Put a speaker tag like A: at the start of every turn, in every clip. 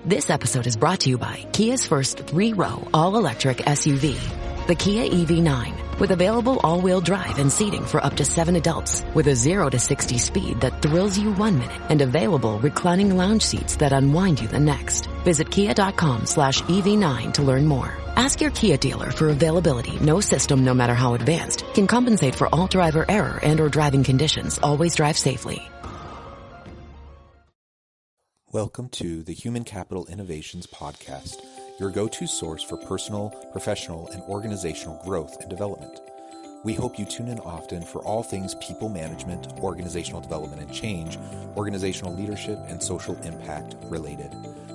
A: This episode is brought to you by Kia's first 3-row all-electric SUV, the Kia EV9, with available all-wheel drive and seating for up to 7 adults, with a 0 to 60 speed that thrills you 1 minute and available reclining lounge seats that unwind you the next. Visit kia.com/EV9 to learn more. Ask your Kia dealer for availability. No system, no matter how advanced, can compensate for all driver error and or driving conditions. Always drive safely.
B: Welcome to the Human Capital Innovations Podcast, your go-to source for personal, professional, and organizational growth and development. We hope you tune in often for all things people management, organizational development and change, organizational leadership, and social impact related.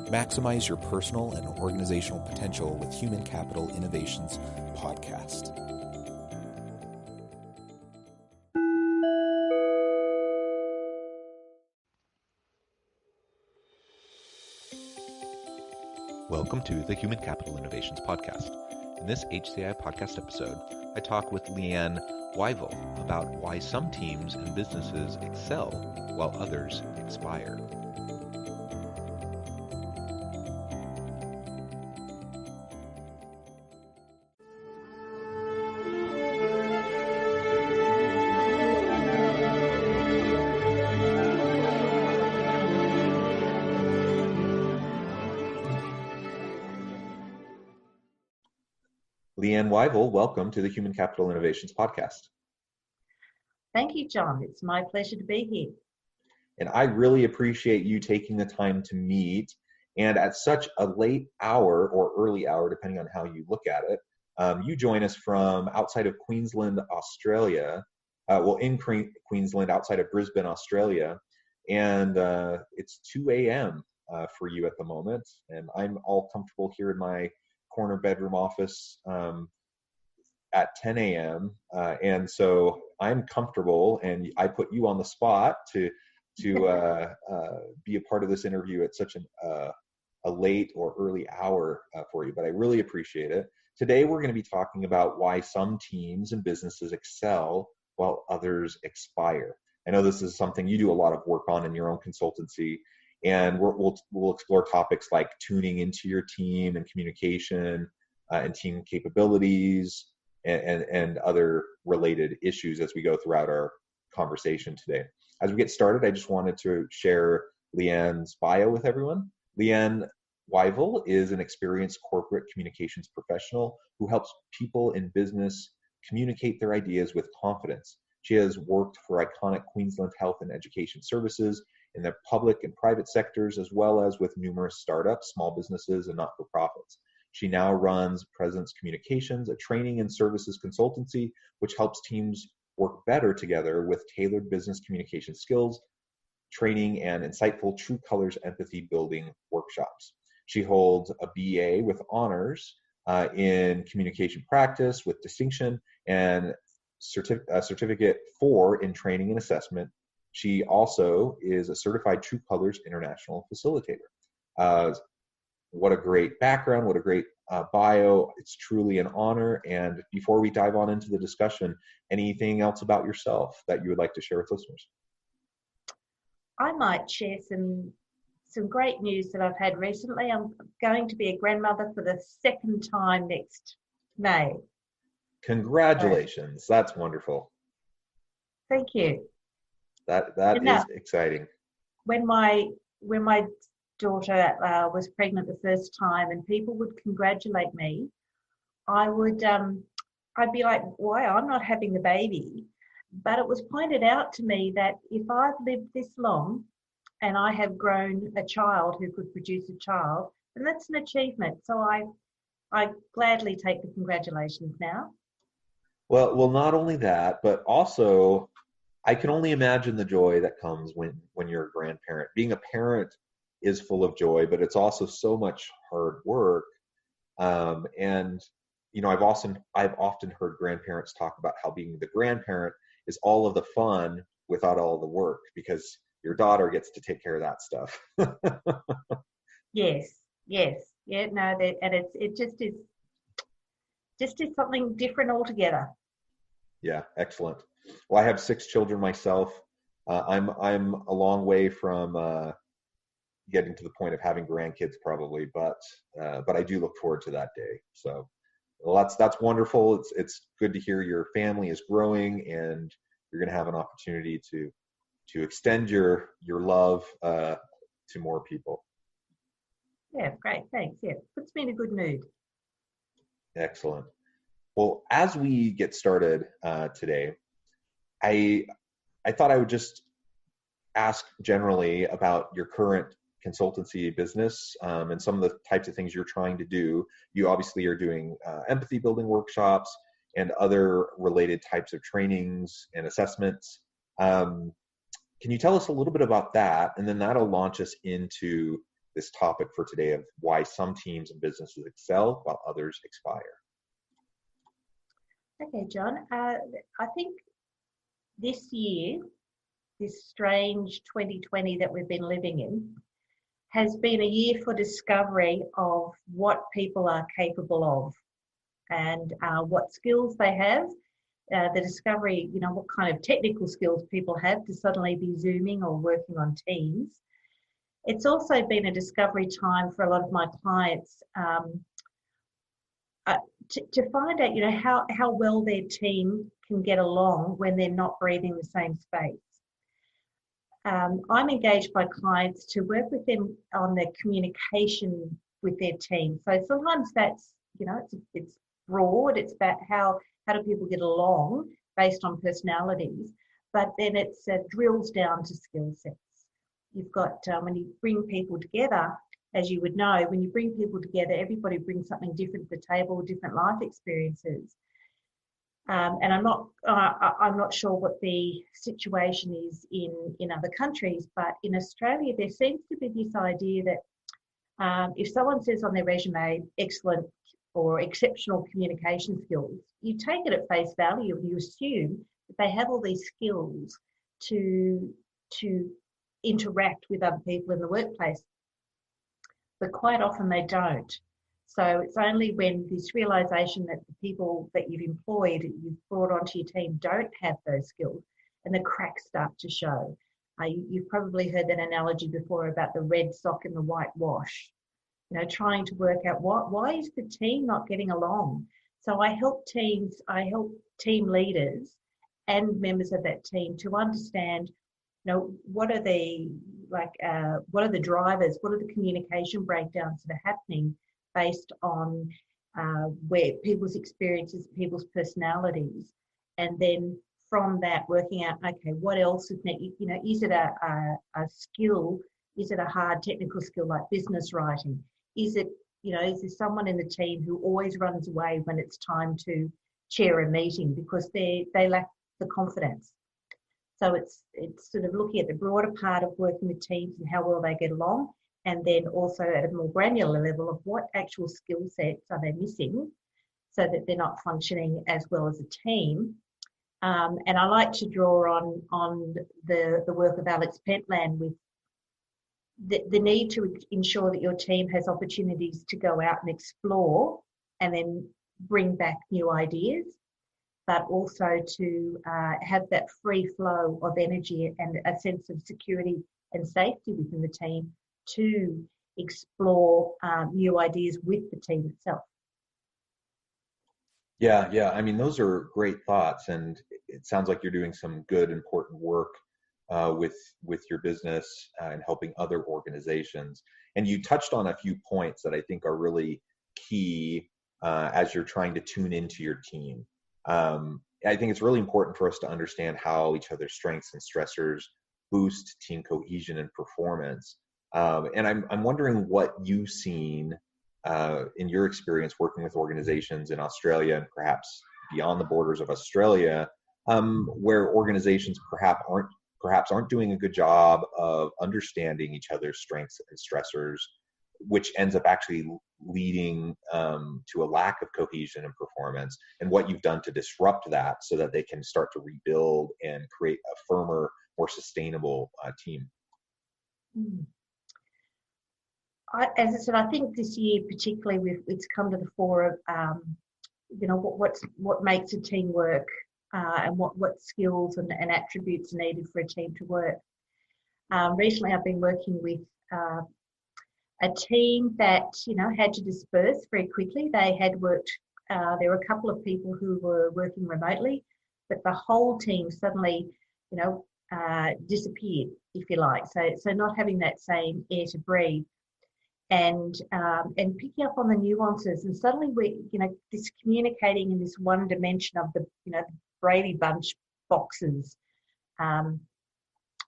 B: Maximize your personal and organizational potential with Human Capital Innovations Podcast. Welcome to the Human Capital Innovations Podcast. In this HCI podcast episode, I talk with Leanne Wyvill about why some teams and businesses excel while others expire. Leanne Wyvill, welcome to the Human Capital Innovations Podcast.
C: Thank you, John. It's my pleasure to be here.
B: And I really appreciate you taking the time to meet. And at such a late hour or early hour, depending on how you look at it, you join us from outside of Queensland, Australia. In Queensland, outside of Brisbane, Australia. And it's 2 a.m. For you at the moment. And I'm all comfortable here in my corner bedroom office at 10 a.m. And so I'm comfortable, and I put you on the spot to be a part of this interview at such a late or early hour for you, but I really appreciate it. Today, we're going to be talking about why some teams and businesses excel while others expire. I know this is something you do a lot of work on in your own consultancy. And we'll explore topics like tuning into your team and communication and team capabilities and other related issues as we go throughout our conversation today. As we get started, I just wanted to share Leanne's bio with everyone. Leanne Wyvill is an experienced corporate communications professional who helps people in business communicate their ideas with confidence. She has worked for iconic Queensland Health and Education Services in the public and private sectors, as well as with numerous startups, small businesses, and not-for-profits. She now runs Presence Communications, a training and services consultancy, which helps teams work better together with tailored business communication skills, training, and insightful true colors empathy building workshops. She holds a BA with honors in communication practice with distinction and a certificate 4 in training and assessment. She also is a certified True Colors International Facilitator. What a great background, what a great bio. It's truly an honor. And before we dive on into the discussion, anything else about yourself that you would like to share with listeners?
C: I might share some great news that I've had recently. I'm going to be a grandmother for the second time next May.
B: Congratulations. That's wonderful.
C: Thank you.
B: That is exciting. When
C: my daughter was pregnant the first time, and people would congratulate me, I'd be like, "Why? I'm not having the baby." But it was pointed out to me that if I've lived this long, and I have grown a child who could produce a child, then that's an achievement. So I gladly take the congratulations now.
B: Well, not only that, but also, I can only imagine the joy that comes when you're a grandparent. Being a parent is full of joy, but it's also so much hard work. And I've often heard grandparents talk about how being the grandparent is all of the fun without all the work, because your daughter gets to take care of that stuff.
C: Yes, yeah, no, and it just is something different altogether.
B: Yeah, excellent. Well, I have 6 children myself. I'm a long way from getting to the point of having grandkids probably, but I do look forward to that day. So, well, that's wonderful. It's good to hear your family is growing and you're going to have an opportunity to extend your love to more people.
C: Yeah, great. Thanks. Yeah, puts me in a good mood.
B: Excellent. Well, as we get started today, I thought I would just ask generally about your current consultancy business and some of the types of things you're trying to do. You obviously are doing empathy building workshops and other related types of trainings and assessments. Can you tell us a little bit about that? And then that'll launch us into this topic for today of why some teams and businesses excel while others expire.
C: Okay, John. I think this year, this strange 2020 that we've been living in, has been a year for discovery of what people are capable of and what skills they have. The discovery, what kind of technical skills people have to suddenly be Zooming or working on Teams. It's also been a discovery time for a lot of my clients to find out, how well their team can get along when they're not breathing the same space. I'm engaged by clients to work with them on their communication with their team. So sometimes that's, it's broad. It's about how do people get along based on personalities, but then it's drills down to skill sets. You've got, when you bring people together, as you would know, when you bring people together, everybody brings something different to the table, different life experiences. And I'm not sure what the situation is in other countries, but in Australia, there seems to be this idea that if someone says on their resume, excellent or exceptional communication skills, you take it at face value and you assume that they have all these skills to interact with other people in the workplace. But quite often they don't. So it's only when this realization that the people that you've employed, you've brought onto your team, don't have those skills, and the cracks start to show. You've probably heard that analogy before about the red sock and the white wash. Trying to work out why is the team not getting along. So I help team leaders and members of that team to understand, what are the drivers, what are the communication breakdowns that are happening based on where people's experiences, people's personalities, and then from that working out, okay, what else is is it a skill? Is it a hard technical skill like business writing? Is it, is there someone in the team who always runs away when it's time to chair a meeting because they lack the confidence? So it's sort of looking at the broader part of working with teams and how well they get along, and then also at a more granular level of what actual skill sets are they missing so that they're not functioning as well as a team. And I like to draw on the work of Alex Pentland with the need to ensure that your team has opportunities to go out and explore and then bring back new ideas, but also to have that free flow of energy and a sense of security and safety within the team to explore new ideas with the team itself.
B: Yeah. I mean, those are great thoughts, and it sounds like you're doing some good, important work with your business and helping other organizations. And you touched on a few points that I think are really key as you're trying to tune into your team. I think it's really important for us to understand how each other's strengths and stressors boost team cohesion and performance. And I'm wondering what you've seen in your experience working with organizations in Australia and perhaps beyond the borders of Australia, where organizations perhaps aren't doing a good job of understanding each other's strengths and stressors, which ends up actually leading to a lack of cohesion and performance, and what you've done to disrupt that so that they can start to rebuild and create a firmer, more sustainable team.
C: As I said, I think this year particularly it's come to the fore of what makes a team work and what skills and attributes are needed for a team to work. Recently I've been working with a team that, had to disperse very quickly. They had worked, there were a couple of people who were working remotely, but the whole team suddenly, disappeared, if you like. So not having that same air to breathe, and picking up on the nuances, and suddenly we, this communicating in this one dimension of the, the Brady Bunch boxes.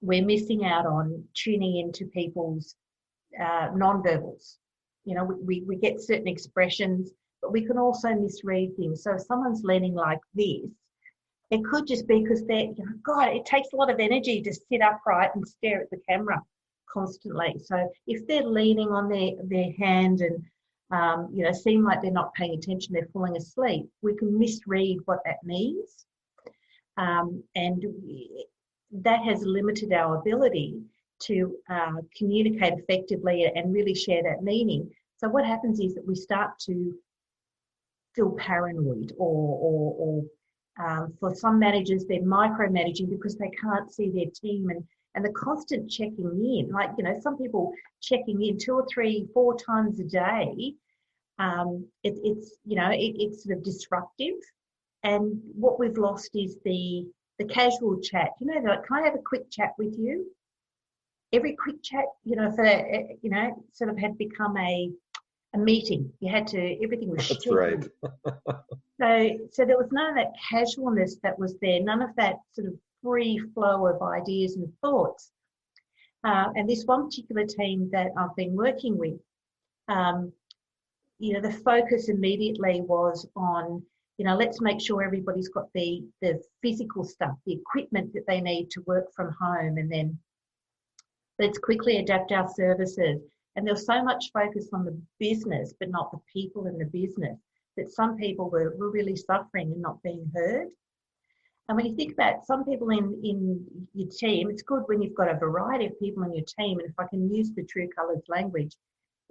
C: We're missing out on tuning into people's non-verbals. We get certain expressions, but we can also misread things. So if someone's leaning like this, it could just be because they're, God, it takes a lot of energy to sit upright and stare at the camera constantly. So if they're leaning on their hand and, seem like they're not paying attention, they're falling asleep, we can misread what that means. And that has limited our ability to communicate effectively and really share that meaning. So what happens is that we start to feel paranoid, or for some managers, they're micromanaging because they can't see their team, and the constant checking in, like, some people checking in 2 or 3, 4 times a day. It's sort of disruptive. And what we've lost is the casual chat. Like, can I have a quick chat with you? Every quick chat, sort of had become a meeting. You had to, everything was
B: That's
C: scheduled.
B: right.
C: So there was none of that casualness that was there, none of that sort of free flow of ideas and thoughts. And this one particular team that I've been working with, the focus immediately was on, let's make sure everybody's got the physical stuff, the equipment that they need to work from home, and then let's quickly adapt our services. And there was so much focus on the business, but not the people in the business, that some people were really suffering and not being heard. And when you think about some people in your team, it's good when you've got a variety of people in your team. And if I can use the true colours language,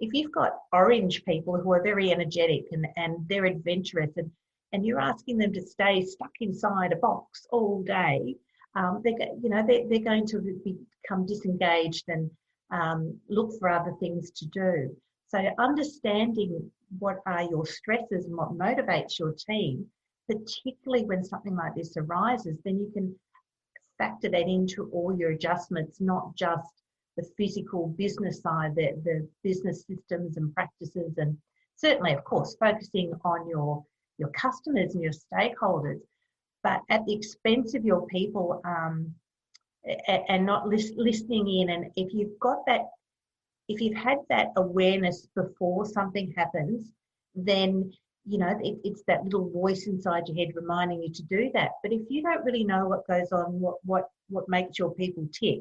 C: if you've got orange people who are very energetic and they're adventurous, and you're asking them to stay stuck inside a box all day, they're going to become disengaged and look for other things to do. So understanding what are your stresses and what motivates your team, particularly when something like this arises, then you can factor that into all your adjustments, not just the physical business side, the business systems and practices, and certainly, of course, focusing on your customers and your stakeholders, but at the expense of your people, and not listening in. And if you've had that awareness before something happens, then it's that little voice inside your head reminding you to do that. But if you don't really know what goes on, what makes your people tick,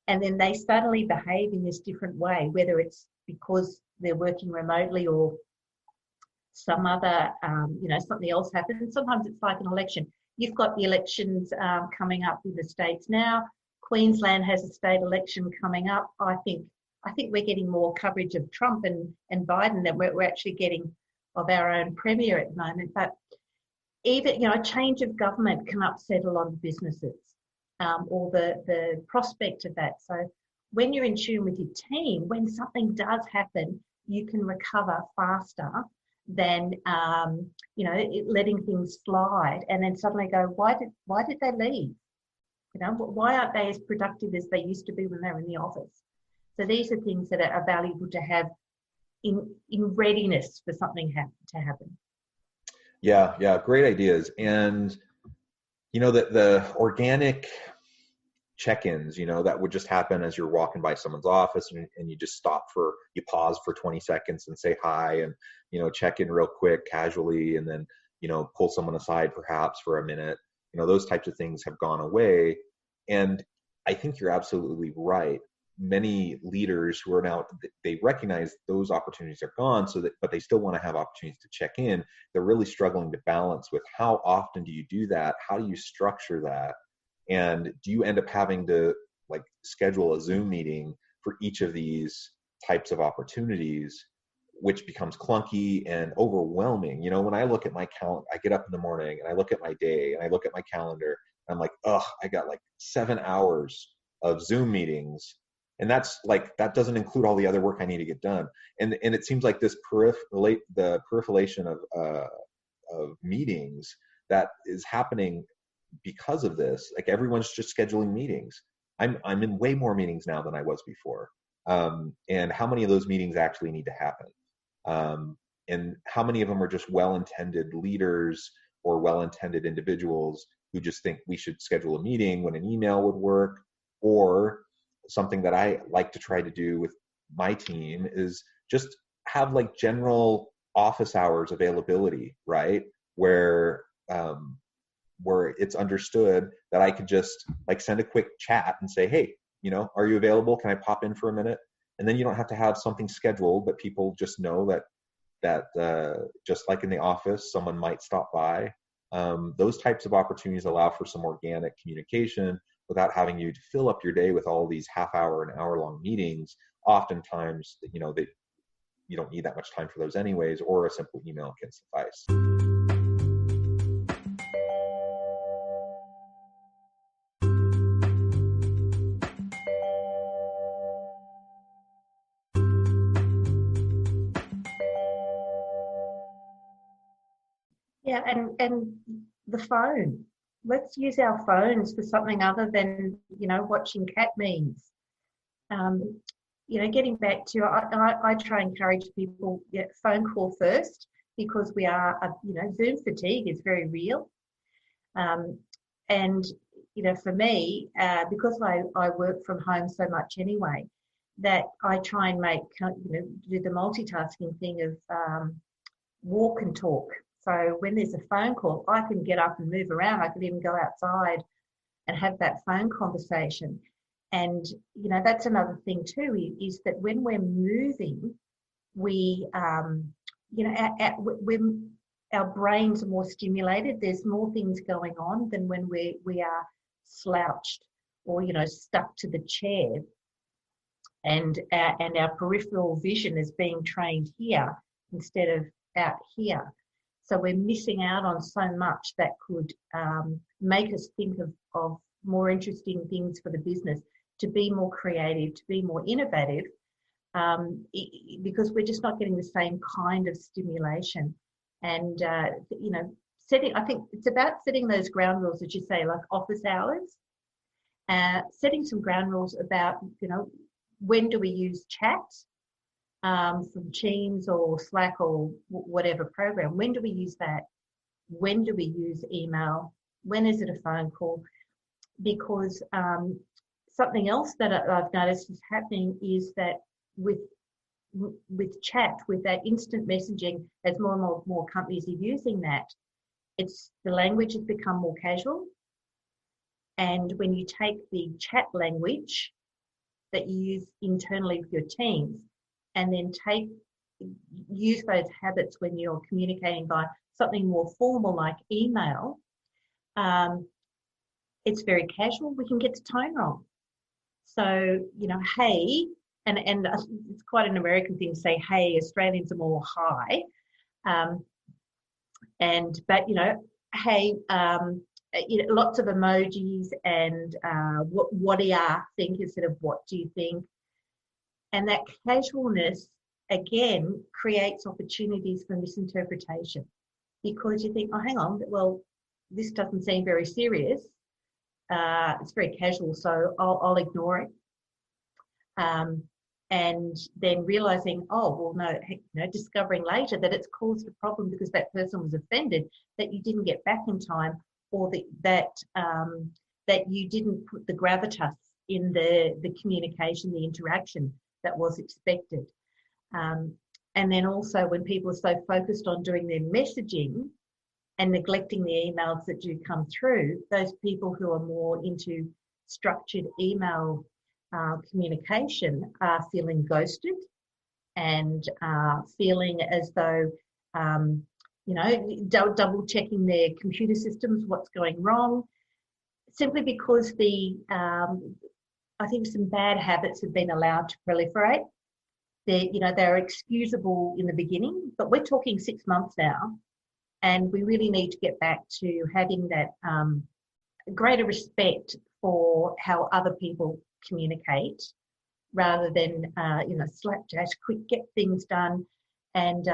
C: and then they suddenly behave in this different way, whether it's because they're working remotely or some other, something else happens. Sometimes it's like an election. You've got the elections coming up in the States now. Queensland has a state election coming up. I think we're getting more coverage of Trump and Biden than we're actually getting of our own premier at the moment. But even, a change of government can upset a lot of businesses, or the prospect of that. So when you're in tune with your team, when something does happen, you can recover faster than letting things slide and then suddenly go, why did they leave? Why aren't they as productive as they used to be when they were in the office? So these are things that are valuable to have in readiness for something to happen.
B: Yeah, great ideas. And the organic check-ins, that would just happen as you're walking by someone's office, and you just you pause for 20 seconds and say hi, and check in real quick casually, and then pull someone aside perhaps for a minute. Those types of things have gone away. And I think you're absolutely right. Many leaders who are now, they recognize those opportunities are gone, but they still want to have opportunities to check in. They're really struggling to balance with how often do you do that? How do you structure that? And do you end up having to schedule a Zoom meeting for each of these types of opportunities, which becomes clunky and overwhelming? When I look at my calendar, I get up in the morning and I look at my day and I look at my calendar, and I'm like, I got 7 hours of Zoom meetings And that's like, that doesn't include all the other work I need to get done. And it seems like this proliferation of meetings that is happening because of this. Like, everyone's just scheduling meetings. I'm in way more meetings now than I was before. And how many of those meetings actually need to happen? And how many of them are just well-intended leaders or well-intended individuals who just think we should schedule a meeting when an email would work? Or something that I like to try to do with my team is just have like general office hours availability, right? Where it's understood that I could just like send a quick chat and say, hey, are you available? Can I pop in for a minute? And then you don't have to have something scheduled, but people just know that just like in the office, someone might stop by. Those types of opportunities allow for some organic communication without having you to fill up your day with all these half-hour and hour-long meetings. Oftentimes, that you don't need that much time for those anyways, or a simple email can suffice.
C: Yeah, and the phone. Let's use our phones for something other than, watching cat memes. Getting back to, I try and encourage people, phone call first, because we are, Zoom fatigue is very real. And, for me, because I work from home so much anyway, that I try and make, do the multitasking thing of walk and talk. So when there's a phone call, I can get up and move around. I could even go outside and have that phone conversation. And, that's another thing too, is that when we're moving, we, when our brains are more stimulated, there's more things going on than when we are slouched or, stuck to the chair. And our peripheral vision is being trained here instead of out here. So we're missing out on so much that could make us think of more interesting things for the business, to be more creative, to be more innovative, because we're just not getting the same kind of stimulation. And, I think it's about setting those ground rules, as you say, like office hours, setting some ground rules about, when do we use chat? From Teams or Slack or whatever program. When do we use that? When do we use email? When is it a phone call? Because something else that I've noticed is happening is that with chat, with that instant messaging, as more and more companies are using that, the language has become more casual. And when you take the chat language that you use internally with your teams, and then use those habits when you're communicating by something more formal like email, it's very casual. We can get the tone wrong. So, hey, and it's quite an American thing to say, hey. Australians are more hi. But hey, lots of emojis and what do you think instead of what do you think? And that casualness, again, creates opportunities for misinterpretation, because you think, oh, hang on, well, this doesn't seem very serious. It's very casual, so I'll ignore it. And then realizing, oh, well, no, discovering later that it's caused a problem because that person was offended that you didn't get back in time, or that you didn't put the gravitas in the communication, the interaction that was expected. And then also when people are so focused on doing their messaging and neglecting the emails that do come through, those people who are more into structured email communication are feeling ghosted and feeling as though, double checking their computer systems, what's going wrong, simply because I think some bad habits have been allowed to proliferate. They're excusable in the beginning, but we're talking 6 months now, and we really need to get back to having that greater respect for how other people communicate, rather than, slapdash, quick, get things done, and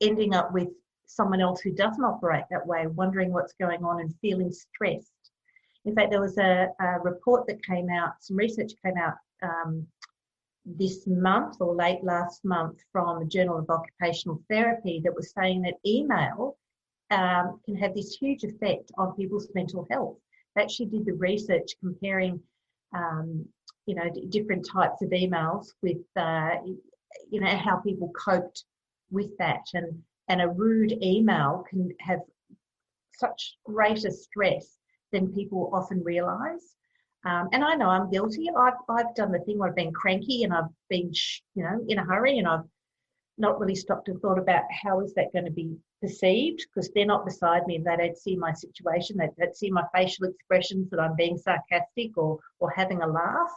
C: ending up with someone else who doesn't operate that way, wondering what's going on and feeling stressed. In fact, there was a report that came out, some research came out this month or late last month from the Journal of Occupational Therapy that was saying that email can have this huge effect on people's mental health. They actually did the research comparing, different types of emails with, how people coped with that. And a rude email can have such greater stress than people often realise. And I know I'm guilty. I've done the thing where I've been cranky and I've been, in a hurry, and I've not really stopped and thought about how is that going to be perceived, because they're not beside me and they don't see my situation. They don't see my facial expressions that I'm being sarcastic or having a laugh.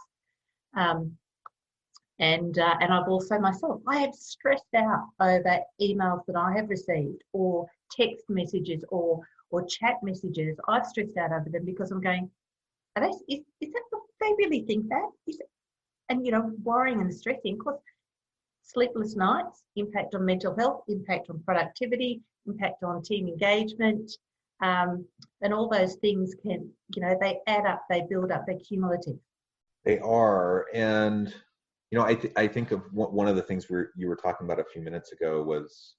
C: And I've also myself, I have stressed out over emails that I have received, or text messages or chat messages. I've stressed out over them because I'm going, is that what they really think that? Is it? And, worrying and stressing, of course, sleepless nights, impact on mental health, impact on productivity, impact on team engagement, and all those things can, they add up, they build up, they're cumulative.
B: They are. And, I think of one of the things you were talking about a few minutes ago was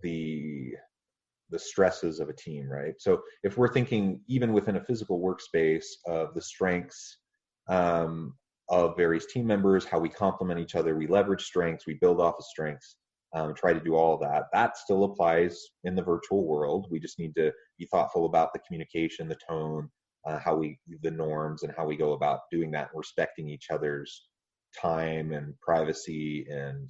B: the stresses of a team, right? So if we're thinking even within a physical workspace of the strengths of various team members, how we complement each other, we leverage strengths, we build off of strengths, try to do all of that. That still applies in the virtual world. We just need to be thoughtful about the communication, the tone, the norms, and how we go about doing that, and respecting each other's time and privacy and,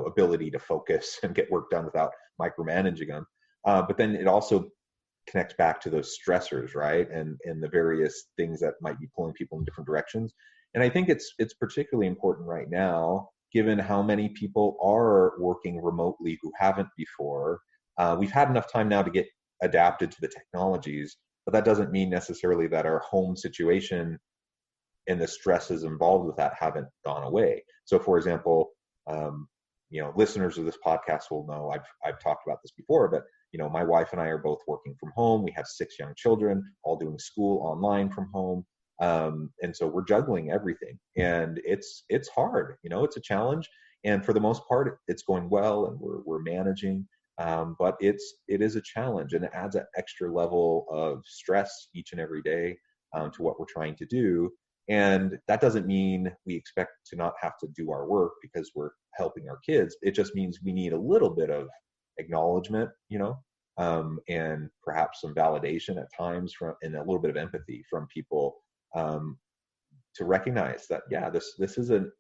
B: ability to focus and get work done without micromanaging them. But then it also connects back to those stressors, right? And the various things that might be pulling people in different directions. And I think it's particularly important right now, given how many people are working remotely who haven't before. We've had enough time now to get adapted to the technologies, but that doesn't mean necessarily that our home situation and the stresses involved with that haven't gone away. So, for example, listeners of this podcast will know I've talked about this before, but my wife and I are both working from home. We have 6 young children, all doing school online from home. And so we're juggling everything, and it's hard, it's a challenge. And for the most part, it's going well, and we're managing. But it is a challenge, and it adds an extra level of stress each and every day to what we're trying to do. And that doesn't mean we expect to not have to do our work because we're helping our kids. It just means we need a little bit of acknowledgement, and perhaps some validation at times and a little bit of empathy from people, to recognize that, yeah, this is an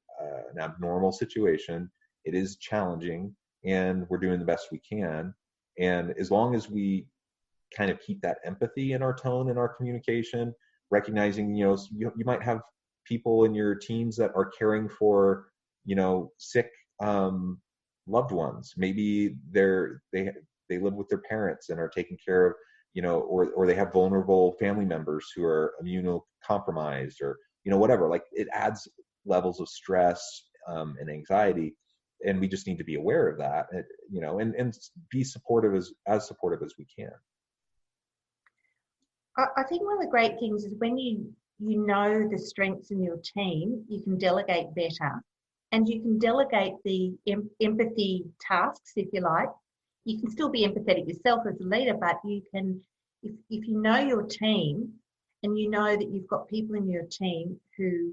B: abnormal situation. It is challenging, and we're doing the best we can. And as long as we kind of keep that empathy in our tone and our communication, recognizing, you might have people in your teams that are caring for, sick loved ones. Maybe they live with their parents and are taking care of, or they have vulnerable family members who are immunocompromised, or, whatever. Like, it adds levels of stress and anxiety, and we just need to be aware of that, and be supportive as supportive as we can.
C: I think one of the great things is when you know the strengths in your team, you can delegate better, and you can delegate the empathy tasks, if you like. You can still be empathetic yourself as a leader, but you can, if you know your team and you know that you've got people in your team who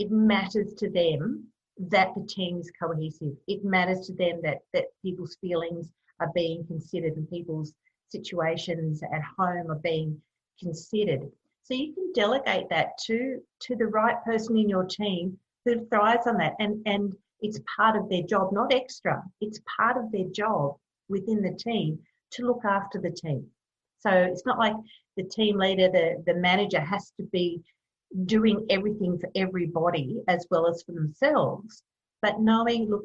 C: it matters to them that the team is cohesive. It matters to them that people's feelings are being considered and people's situations at home are being considered. So you can delegate that to the right person in your team who thrives on that. And it's part of their job, not extra. It's part of their job within the team to look after the team. So it's not like the team leader, the manager has to be doing everything for everybody as well as for themselves, but knowing, look,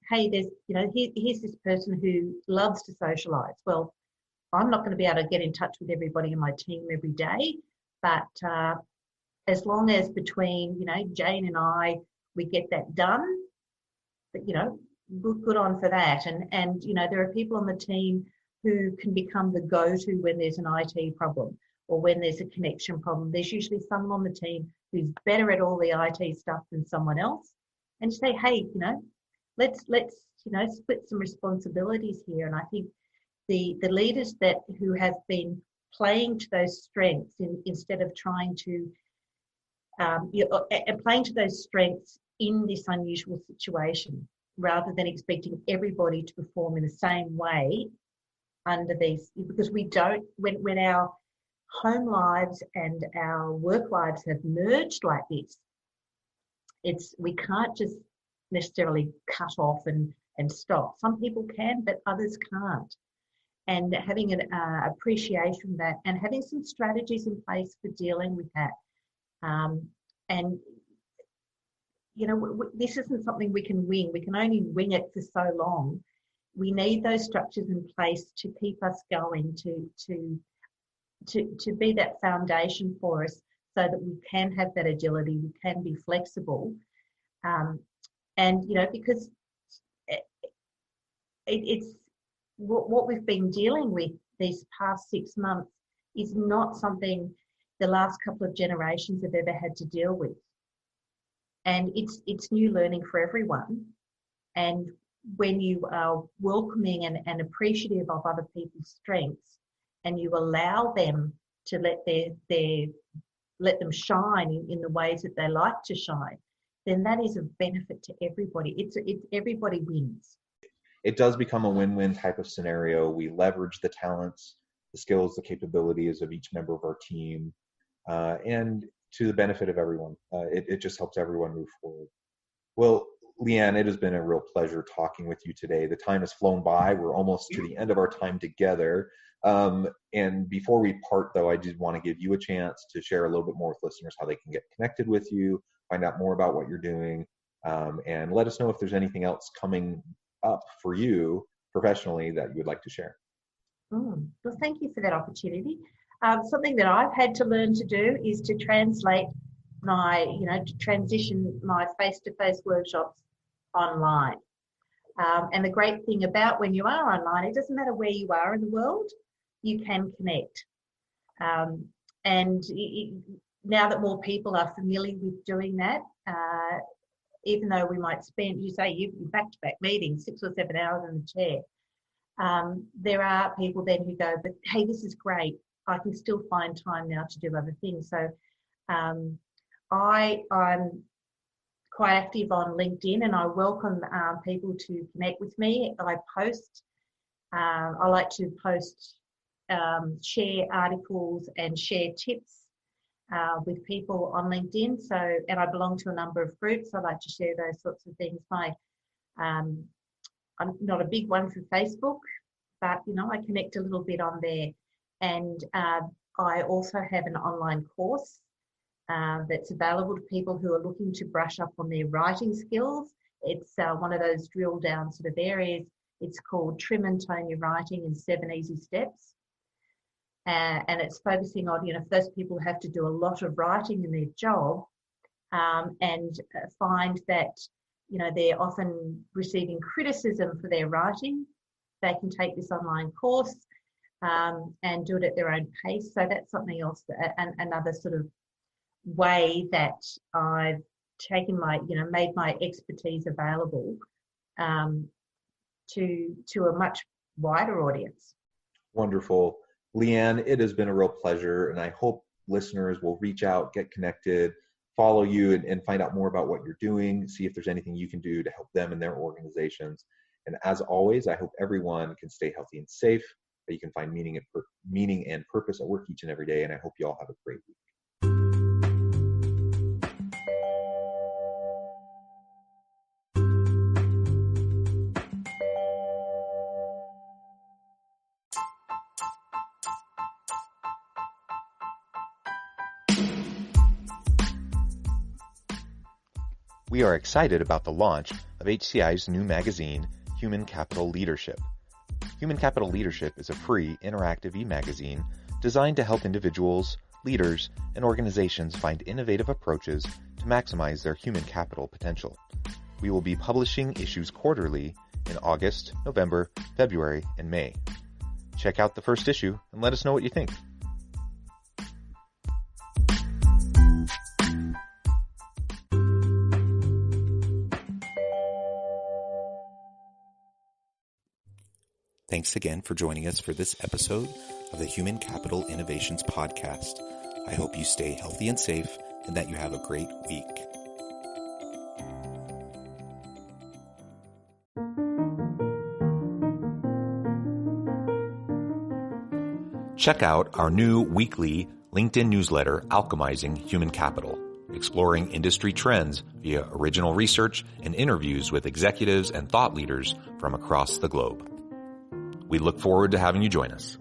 C: hey, there's, here's this person who loves to socialize. Well, I'm not going to be able to get in touch with everybody in my team every day, but as long as between, Jane and I, we get that done, but, good on for that. And there are people on the team who can become the go-to when there's an IT problem or when there's a connection problem. There's usually someone on the team who's better at all the IT stuff than someone else. And you say, hey, let's split some responsibilities here. And I think the leaders who have been playing to those strengths instead of trying to playing to those strengths in this unusual situation, rather than expecting everybody to perform in the same way under these, because we don't, when our home lives and our work lives have merged like this, we can't just necessarily cut off and stop. Some people can, but others can't. And having an appreciation of that and having some strategies in place for dealing with that. This isn't something we can wing. We can only wing it for so long. We need those structures in place to keep us going, to be that foundation for us, so that we can have that agility, we can be flexible. Because it's what we've been dealing with these past 6 months is not something the last couple of generations have ever had to deal with. And it's new learning for everyone. And when you are welcoming and appreciative of other people's strengths, and you allow them to let them shine in the ways that they like to shine, then that is of benefit to everybody. It's everybody wins.
B: It does become a win-win type of scenario. We leverage the talents, the skills, the capabilities of each member of our team, and to the benefit of everyone. It just helps everyone move forward. Well, Leanne, it has been a real pleasure talking with you today. The time has flown by. We're almost to the end of our time together. And before we part, though, I did want to give you a chance to share a little bit more with listeners how they can get connected with you, find out more about what you're doing, and let us know if there's anything else coming up for you professionally that you would like to share.
C: Well, thank you for that opportunity. Something that I've had to learn to do is to translate to transition my face-to-face workshops online. And the great thing about when you are online, it doesn't matter where you are in the world, you can connect. Now that more people are familiar with doing that, even though we might spend, you back-to-back meetings, 6 or 7 hours in the chair, there are people then who go, but hey, this is great. I can still find time now to do other things. So I'm quite active on LinkedIn, and I welcome people to connect with me. I like to post, share articles and share tips with people on LinkedIn. And I belong to a number of groups. I like to share those sorts of things. I'm not a big one for Facebook, but I connect a little bit on there. And I also have an online course that's available to people who are looking to brush up on their writing skills. It's one of those drill down sort of areas. It's called Trim and Tone Your Writing in 7 Easy Steps. And it's focusing on, if those people have to do a lot of writing in their job and find that, they're often receiving criticism for their writing, they can take this online course and do it at their own pace. So that's something else, another sort of way that I've taken made my expertise available to a much wider audience.
B: Wonderful. Leanne, it has been a real pleasure, and I hope listeners will reach out, get connected, follow you, and find out more about what you're doing, see if there's anything you can do to help them and their organizations. And as always, I hope everyone can stay healthy and safe, that you can find meaning and purpose at work each and every day, and I hope you all have a great week. We are excited about the launch of HCI's new magazine, Human Capital Leadership. Human Capital Leadership is a free, interactive e-magazine designed to help individuals,
D: leaders, and organizations find innovative approaches to maximize their human capital potential. We will be publishing issues quarterly in August, November, February, and May. Check out the first issue and let us know what you think. Thanks again for joining us for this episode of the Human Capital Innovations Podcast. I hope you stay healthy and safe and that you have a great week. Check out our new weekly LinkedIn newsletter, Alchemizing Human Capital, exploring industry trends via original research and interviews with executives and thought leaders from across the globe. We look forward to having you join us.